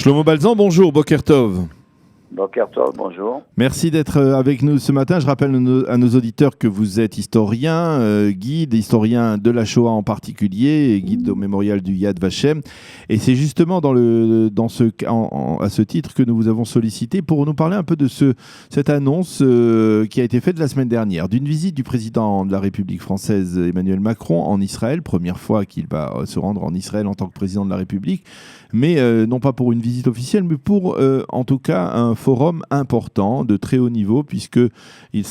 Shlomo Balzan, bonjour, Boker Tov. Boker Tov, bonjour. Merci d'être avec nous ce matin. Je rappelle à nos auditeurs que vous êtes historien, guide, historien de la Shoah en particulier, et guide au mémorial du Yad Vashem. Et c'est justement à ce titre que nous vous avons sollicité pour nous parler un peu de cette annonce qui a été faite la semaine dernière, d'une visite du président de la République française Emmanuel Macron en Israël, première fois qu'il va se rendre en Israël en tant que président de la République, mais non pas pour une visite officielle, mais pour en tout cas un forum important de très haut niveau, puisque il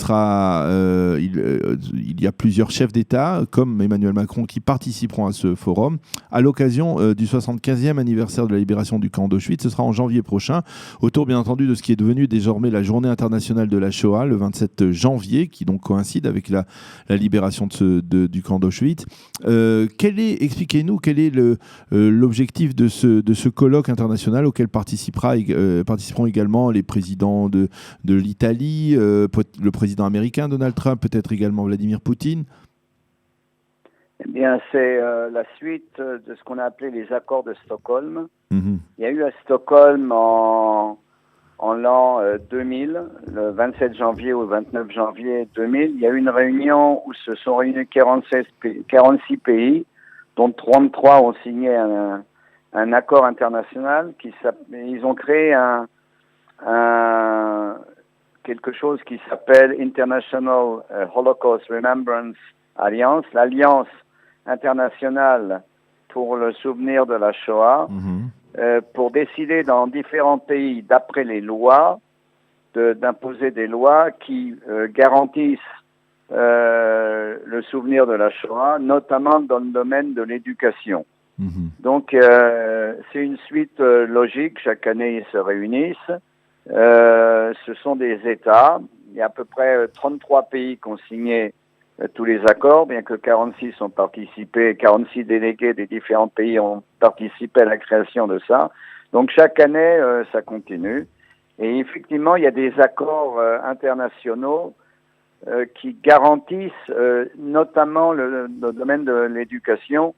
y a plusieurs chefs d'État comme Emmanuel Macron qui participeront à ce forum à l'occasion du 75e anniversaire de la libération du camp d'Auschwitz. Ce sera en janvier prochain, autour bien entendu de ce qui est devenu désormais la journée internationale de la Shoah, le 27 janvier, qui donc coïncide avec la libération du camp d'Auschwitz. Expliquez-nous quel est l'objectif de ce colloque international auquel participeront également les présidents de l'Italie, le président américain Donald Trump, peut-être également Vladimir Poutine. Eh bien, c'est la suite de ce qu'on a appelé les accords de Stockholm. Mm-hmm. Il y a eu à Stockholm en l'an 2000, le 27 janvier ou 29 janvier 2000, il y a eu une réunion où se sont réunis 46 pays, dont 33 ont signé un accord international. Ils ont créé quelque chose qui s'appelle International Holocaust Remembrance Alliance, l'Alliance internationale pour le souvenir de la Shoah, pour décider dans différents pays, d'après les lois, d'imposer des lois qui garantissent le souvenir de la Shoah, notamment dans le domaine de l'éducation. Donc, c'est une suite logique. Chaque année, ils se réunissent. Ce sont des États. Il y a à peu près 33 pays qui ont signé tous les accords, bien que 46 ont participé, 46 délégués des différents pays ont participé à la création de ça. Donc, chaque année, ça continue. Et effectivement, il y a des accords internationaux qui garantissent notamment le domaine de l'éducation.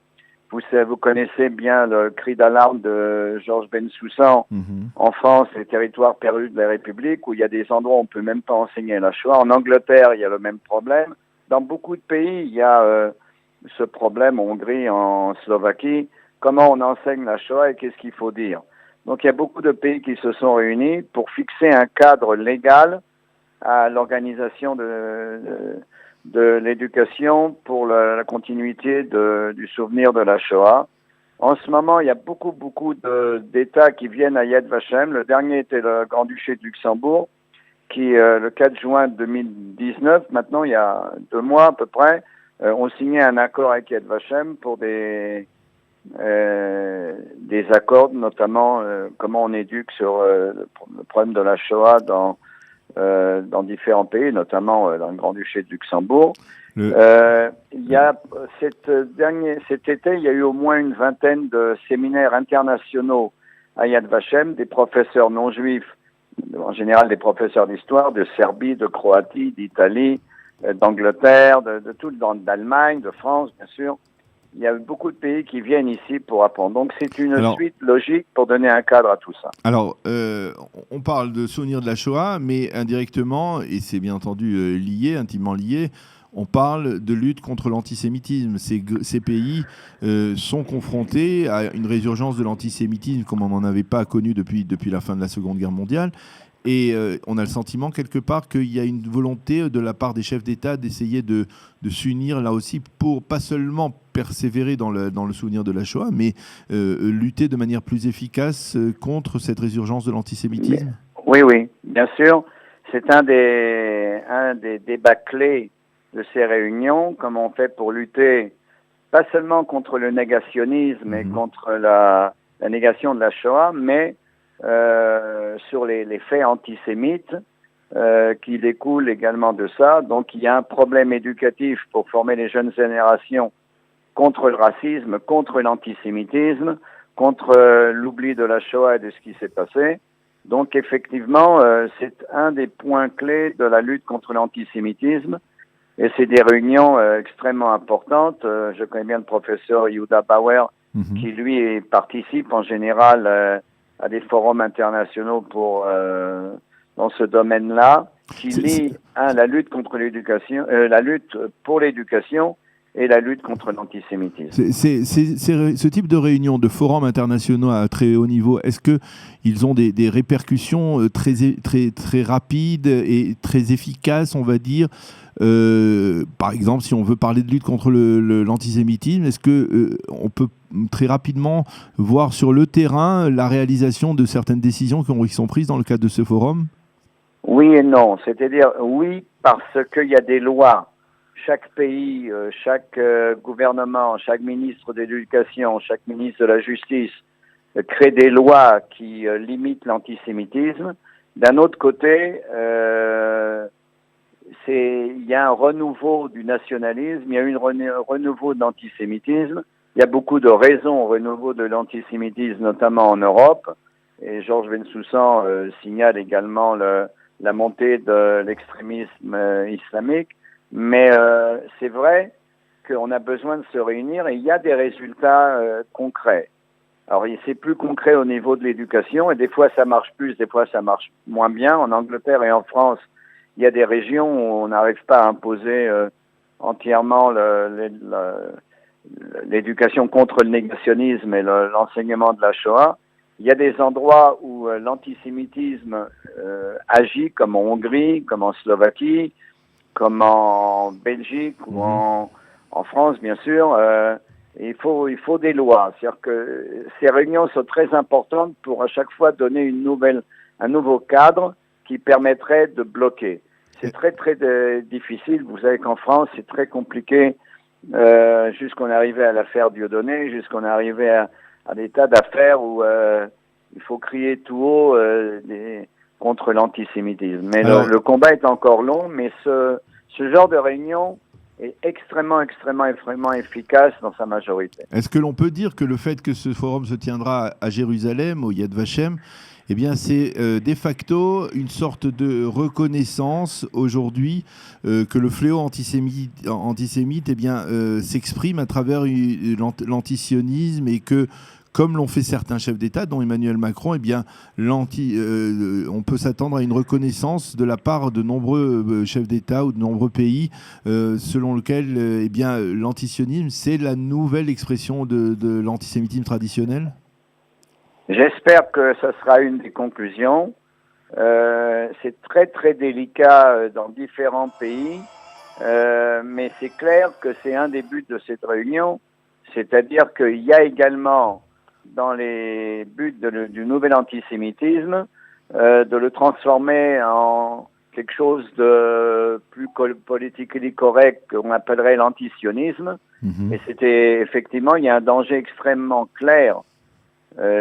Vous connaissez bien le cri d'alarme de Georges Bensoussan en France, les territoires perdus de la République, où il y a des endroits où on ne peut même pas enseigner la Shoah. En Angleterre, il y a le même problème. Dans beaucoup de pays, il y a ce problème, en Hongrie, en Slovaquie. Comment on enseigne la Shoah et qu'est-ce qu'il faut dire? Donc il y a beaucoup de pays qui se sont réunis pour fixer un cadre légal à l'organisation de l'éducation pour la continuité du souvenir de la Shoah. En ce moment, il y a beaucoup d'États qui viennent à Yad Vashem. Le dernier était le Grand-Duché de Luxembourg, qui, le 4 juin 2019, maintenant il y a 2 mois à peu près, ont signé un accord avec Yad Vashem pour des accords, notamment comment on éduque sur le problème de la Shoah dans différents pays, notamment dans le Grand-Duché de Luxembourg. Il y a cet été, il y a eu au moins une vingtaine de séminaires internationaux à Yad Vashem, des professeurs non juifs, en général des professeurs d'histoire, de Serbie, de Croatie, d'Italie, d'Angleterre, d'Allemagne, de France, bien sûr. Il y a beaucoup de pays qui viennent ici pour apprendre. Donc, c'est une suite logique pour donner un cadre à tout ça. Alors, on parle de souvenir de la Shoah, mais indirectement, et c'est bien entendu intimement lié, on parle de lutte contre l'antisémitisme. Ces pays sont confrontés à une résurgence de l'antisémitisme comme on n'en avait pas connu depuis la fin de la Seconde Guerre mondiale. Et on a le sentiment quelque part qu'il y a une volonté de la part des chefs d'État d'essayer de s'unir là aussi pour pas seulement persévérer dans le souvenir de la Shoah, mais lutter de manière plus efficace contre cette résurgence de l'antisémitisme. Oui, bien sûr. C'est un des débats clés de ces réunions, comment on fait pour lutter pas seulement contre le négationnisme et contre la négation de la Shoah, mais sur les faits antisémites qui découlent également de ça. Donc il y a un problème éducatif pour former les jeunes générations contre le racisme, contre l'antisémitisme, contre l'oubli de la Shoah et de ce qui s'est passé. Donc effectivement, c'est un des points clés de la lutte contre l'antisémitisme. Et c'est des réunions extrêmement importantes. Je connais bien le professeur Yehuda Bauer, qui lui participe en général à des forums internationaux dans ce domaine-là, qui lie la lutte contre l'éducation, la lutte pour l'éducation et la lutte contre l'antisémitisme. Ce type de réunion, de forums internationaux à très haut niveau, est-ce qu'ils ont des répercussions très rapides et très efficaces, on va dire? Par exemple, si on veut parler de lutte contre l'antisémitisme, est-ce qu'on peut très rapidement voir sur le terrain la réalisation de certaines décisions qui sont prises dans le cadre de ce forum? Oui et non. C'est-à-dire, oui, parce qu'il y a des lois. Chaque pays, chaque gouvernement, chaque ministre de l'Éducation, chaque ministre de la Justice crée des lois qui limitent l'antisémitisme. D'un autre côté, il y a un renouveau du nationalisme, il y a un renouveau de l'antisémitisme. Il y a beaucoup de raisons au renouveau de l'antisémitisme, notamment en Europe. Et Georges Bensoussan signale également la montée de l'extrémisme islamique. Mais c'est vrai qu'on a besoin de se réunir et il y a des résultats concrets. Alors, c'est plus concret au niveau de l'éducation et des fois ça marche plus, des fois ça marche moins bien. En Angleterre et en France, il y a des régions où on n'arrive pas à imposer entièrement l'éducation contre le négationnisme et l'enseignement de la Shoah. Il y a des endroits où l'antisémitisme agit, comme en Hongrie, comme en Slovaquie, comme en Belgique ou en France, bien sûr. Il faut des lois. C'est-à-dire que ces réunions sont très importantes pour à chaque fois donner un nouveau cadre qui permettrait de bloquer. C'est très, très difficile. Vous savez qu'en France, c'est très compliqué jusqu'on est arrivé à l'affaire Dieudonné, jusqu'on est arrivé à des tas d'affaires où il faut crier tout haut contre l'antisémitisme. Mais le combat est encore long, mais ce genre de réunion est extrêmement efficace dans sa majorité. Est-ce que l'on peut dire que le fait que ce forum se tiendra à Jérusalem, au Yad Vashem, eh bien, c'est de facto une sorte de reconnaissance aujourd'hui que le fléau antisémite eh bien, s'exprime à travers l'antisionisme et que, comme l'ont fait certains chefs d'État, dont Emmanuel Macron, eh bien, on peut s'attendre à une reconnaissance de la part de nombreux chefs d'État ou de nombreux pays, selon lequel eh bien, l'antisionisme, c'est la nouvelle expression de l'antisémitisme traditionnel? J'espère que ce sera une des conclusions. C'est très, très délicat dans différents pays, mais c'est clair que c'est un des buts de cette réunion, c'est-à-dire qu'il y a également dans les buts du nouvel antisémitisme, de le transformer en quelque chose de plus politiquement correct qu'on appellerait l'antisionisme. Et c'était effectivement, il y a un danger extrêmement clair.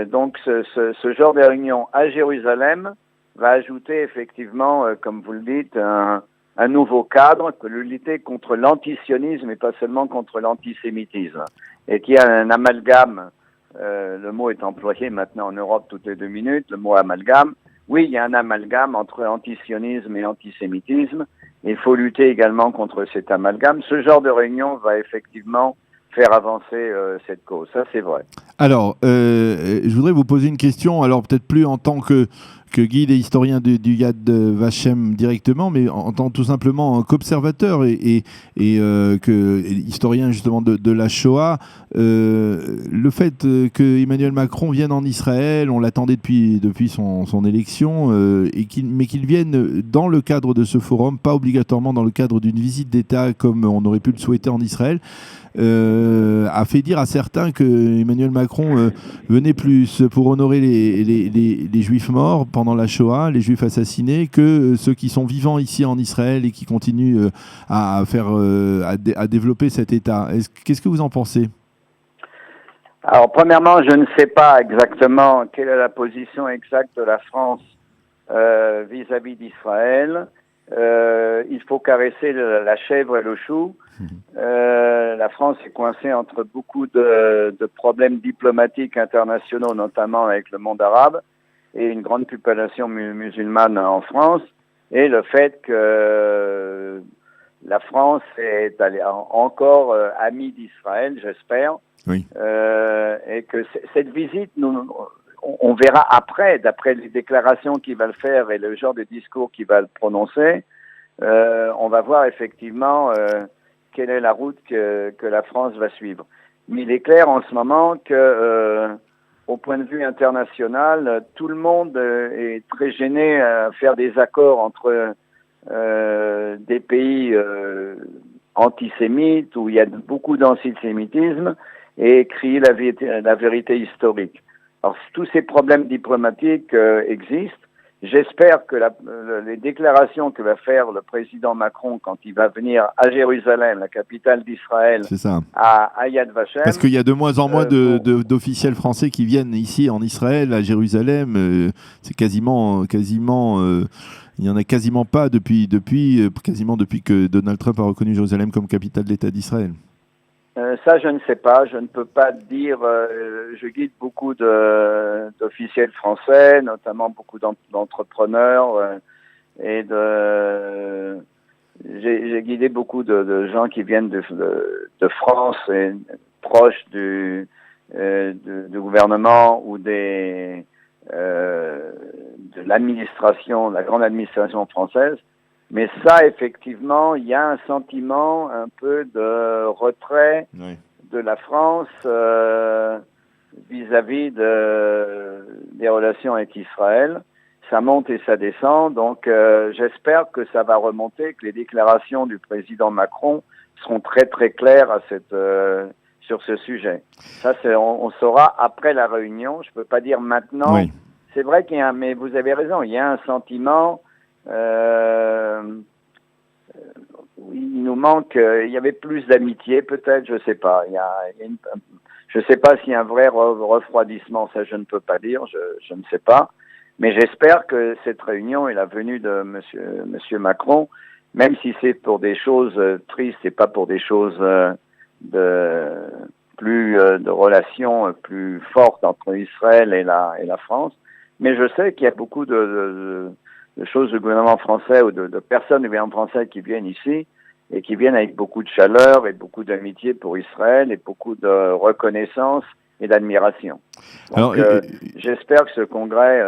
Donc ce genre de réunion à Jérusalem va ajouter effectivement, comme vous le dites, un nouveau cadre, que le lutter contre l'antisionisme et pas seulement contre l'antisémitisme. Et qu'il y a un amalgame. Le mot est employé maintenant en Europe toutes les 2 minutes, le mot amalgame. Oui, il y a un amalgame entre antisionisme et antisémitisme. Il faut lutter également contre cet amalgame. Ce genre de réunion va effectivement faire avancer cette cause. Ça, c'est vrai. Alors, je voudrais vous poser une question, alors peut-être plus en tant que guide et historien du Yad Vashem directement, mais en tant tout simplement qu'observateur et historien justement de la Shoah. Le fait que Emmanuel Macron vienne en Israël, on l'attendait depuis son élection, mais qu'il vienne dans le cadre de ce forum, pas obligatoirement dans le cadre d'une visite d'État comme on aurait pu le souhaiter en Israël, a fait dire à certains que Emmanuel Macron venait plus pour honorer les Juifs morts pendant la Shoah, les Juifs assassinés, que ceux qui sont vivants ici en Israël et qui continuent à développer cet État. Qu'est-ce que vous en pensez ? Alors, premièrement, je ne sais pas exactement quelle est la position exacte de la France vis-à-vis d'Israël. Il faut caresser la chèvre et le chou. La France est coincée entre beaucoup de problèmes diplomatiques internationaux, notamment avec le monde arabe et une grande population musulmane en France, et le fait que la France est encore amie d'Israël, j'espère, oui. Et que cette visite, on verra après, d'après les déclarations qu'il va le faire et le genre de discours qu'il va le prononcer, on va voir effectivement quelle est la route que la France va suivre. Mais il est clair en ce moment que, au point de vue international, tout le monde est très gêné à faire des accords entre des pays antisémites où il y a beaucoup d'antisémitisme et crier la vérité historique. Alors, tous ces problèmes diplomatiques existent. J'espère que les déclarations que va faire le président Macron quand il va venir à Jérusalem, la capitale d'Israël, à Yad Vashem... Parce qu'il y a de moins en moins d'officiels français qui viennent ici en Israël, à Jérusalem. C'est quasiment il n'y en a quasiment pas depuis que Donald Trump a reconnu Jérusalem comme capitale de l'État d'Israël. Ça, je ne sais pas. Je ne peux pas dire. Je guide beaucoup d'officiels français, notamment beaucoup d'entrepreneurs et j'ai guidé beaucoup de gens qui viennent de France et proches du gouvernement ou de l'administration, la grande administration française. Mais ça, effectivement, il y a un sentiment un peu de retrait de la France vis-à-vis des relations avec Israël. Ça monte et ça descend, donc j'espère que ça va remonter, que les déclarations du président Macron seront très très claires sur ce sujet. Ça, on saura après la réunion. Je peux pas dire maintenant. Oui. C'est vrai mais vous avez raison, il y a un sentiment. Il nous manque. Il y avait plus d'amitié, peut-être. Je sais pas. Je sais pas s'il y a un vrai refroidissement. Ça, je ne peux pas dire. Je ne sais pas. Mais j'espère que cette réunion et la venue de Monsieur Macron, même si c'est pour des choses tristes et pas pour des choses de relations plus fortes entre Israël et la France. Mais je sais qu'il y a beaucoup de choses du gouvernement français ou de personnes du gouvernement français qui viennent ici et qui viennent avec beaucoup de chaleur et beaucoup d'amitié pour Israël et beaucoup de reconnaissance et d'admiration. Donc, j'espère que ce congrès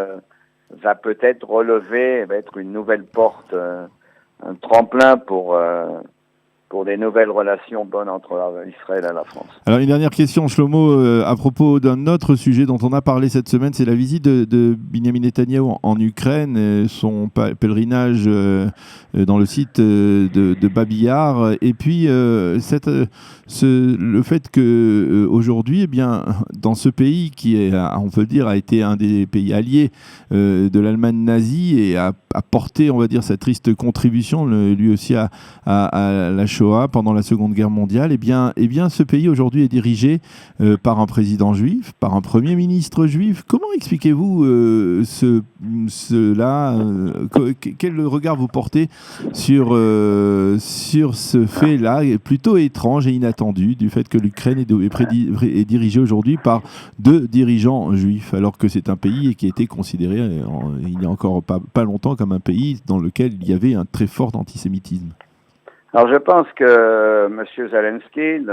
va peut-être relever, va être une nouvelle porte, un tremplin pour des nouvelles relations bonnes entre Israël et la France. Alors, une dernière question, Shlomo, à propos d'un autre sujet dont on a parlé cette semaine, c'est la visite de Binyamin Netanyahou en Ukraine, son pèlerinage dans le site de Babi Yar, et puis le fait que aujourd'hui, eh bien, dans ce pays qui on peut dire, a été un des pays alliés de l'Allemagne nazie et a porté, on va dire, sa triste contribution, lui aussi à la Shoah pendant la Seconde Guerre mondiale, eh bien, ce pays aujourd'hui est dirigé par un président juif, par un premier ministre juif. Comment expliquez-vous cela quel regard vous portez sur ce fait-là, plutôt étrange et inattendu, du fait que l'Ukraine est dirigée aujourd'hui par 2 dirigeants juifs, alors que c'est un pays qui a été considéré il y a encore pas longtemps comme un pays dans lequel il y avait un très fort antisémitisme? Alors, je pense que M. Zelensky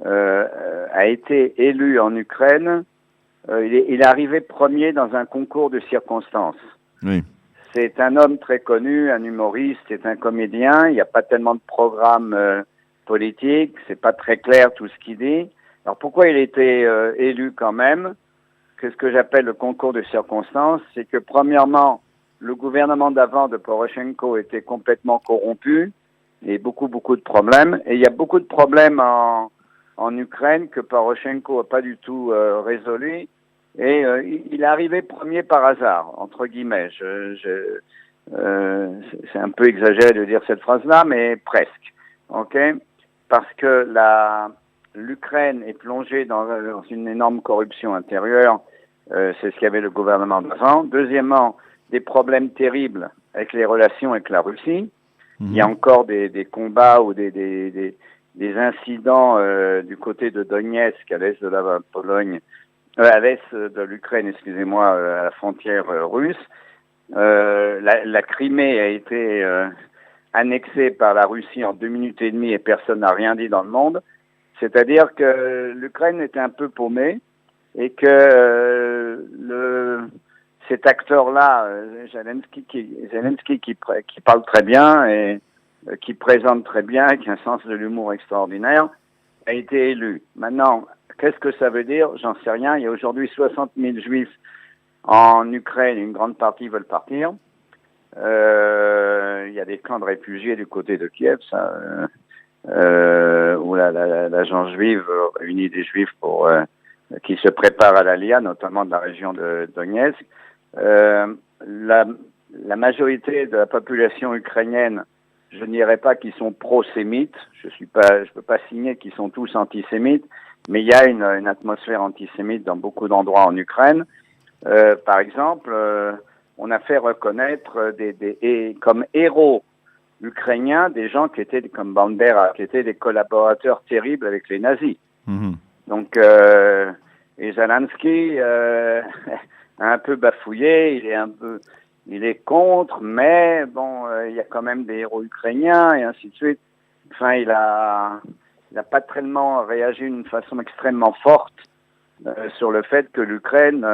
a été élu en Ukraine. Il est arrivé premier dans un concours de circonstances. Oui. C'est un homme très connu, un humoriste, c'est un comédien. Il n'y a pas tellement de programme politique. C'est pas très clair tout ce qu'il dit. Alors, pourquoi il a été élu quand même? Qu'est-ce que j'appelle le concours de circonstances? C'est que, premièrement, le gouvernement d'avant de Poroshenko était complètement corrompu. Et beaucoup de problèmes. Et il y a beaucoup de problèmes en Ukraine que Poroshenko n'a pas du tout résolu. Et il est arrivé premier par hasard, entre guillemets. C'est un peu exagéré de dire cette phrase-là, mais presque. Ok? Parce que l'Ukraine est plongée dans une énorme corruption intérieure. C'est ce qu'avait le gouvernement d'avant. Deuxièmement, des problèmes terribles avec les relations avec la Russie. Il y a encore des combats ou des incidents du côté de Donetsk, à l'est de la Pologne, à l'est de l'Ukraine, excusez-moi, à la frontière russe. La Crimée a été annexée par la Russie en 2 minutes et demie et personne n'a rien dit dans le monde. C'est-à-dire que l'Ukraine était un peu paumée et que cet acteur-là, Zelensky, qui parle très bien et qui présente très bien, qui a un sens de l'humour extraordinaire, a été élu. Maintenant, qu'est-ce que ça veut dire? J'en sais rien. Il y a aujourd'hui 60 000 juifs en Ukraine, une grande partie veulent partir. Il y a des camps de réfugiés du côté de Kiev, où l'agence juive réunit des juifs qui se préparent à l'Aliyah, notamment de la région de Donetsk. La majorité de la population ukrainienne, je ne dirais pas qu'ils sont pro-sémites, je peux pas signer qu'ils sont tous antisémites, mais il y a une atmosphère antisémite dans beaucoup d'endroits en Ukraine. Par exemple, on a fait reconnaître comme héros ukrainiens des gens qui étaient comme Bandera, qui étaient des collaborateurs terribles avec les nazis. Mmh. Donc, et Zelensky a un peu bafouillé, il est contre, mais bon, il y a quand même des héros ukrainiens et ainsi de suite. Enfin, il a pas tellement réagi d'une façon extrêmement forte sur le fait que l'Ukraine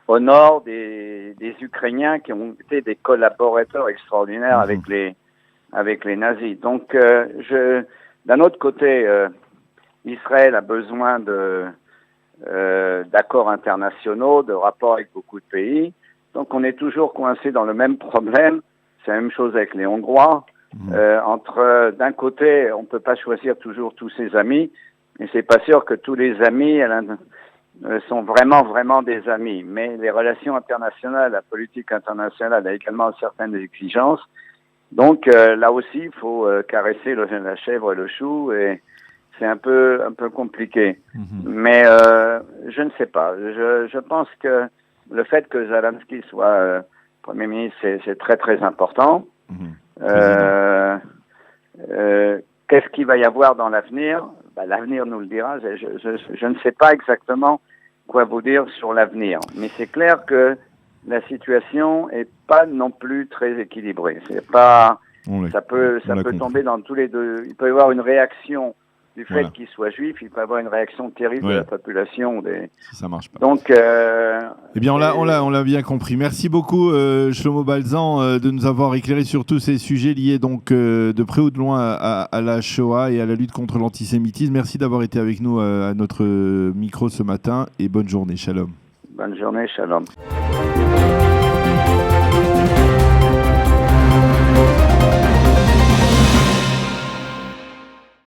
honore des Ukrainiens qui ont été des collaborateurs extraordinaires avec les nazis. Donc, d'un autre côté, Israël a besoin d'accords internationaux, de rapports avec beaucoup de pays. Donc, on est toujours coincé dans le même problème. C'est la même chose avec les Hongrois. D'un côté, on ne peut pas choisir toujours tous ses amis, et c'est pas sûr que tous les amis sont vraiment des amis. Mais les relations internationales, la politique internationale a également certaines exigences. Donc, là aussi, il faut caresser la chèvre et le chou, et c'est un peu compliqué. Mais je ne sais pas. Je pense que le fait que Zelensky soit Premier ministre, c'est très très important. Qu'est-ce qu'il va y avoir dans l'avenir? L'avenir nous le dira. Je ne sais pas exactement quoi vous dire sur l'avenir. Mais c'est clair que la situation est pas non plus très équilibrée. C'est pas, ça peut tomber dans tous les deux. Il peut y avoir une réaction du fait qu'il soit juif, il peut y avoir une réaction terrible de la population. Si ça marche pas. Donc, eh bien, on l'a bien compris. Merci beaucoup, Shlomo Balzan, de nous avoir éclairé sur tous ces sujets liés donc de près ou de loin à la Shoah et à la lutte contre l'antisémitisme. Merci d'avoir été avec nous à notre micro ce matin et bonne journée. Shalom. Bonne journée, shalom.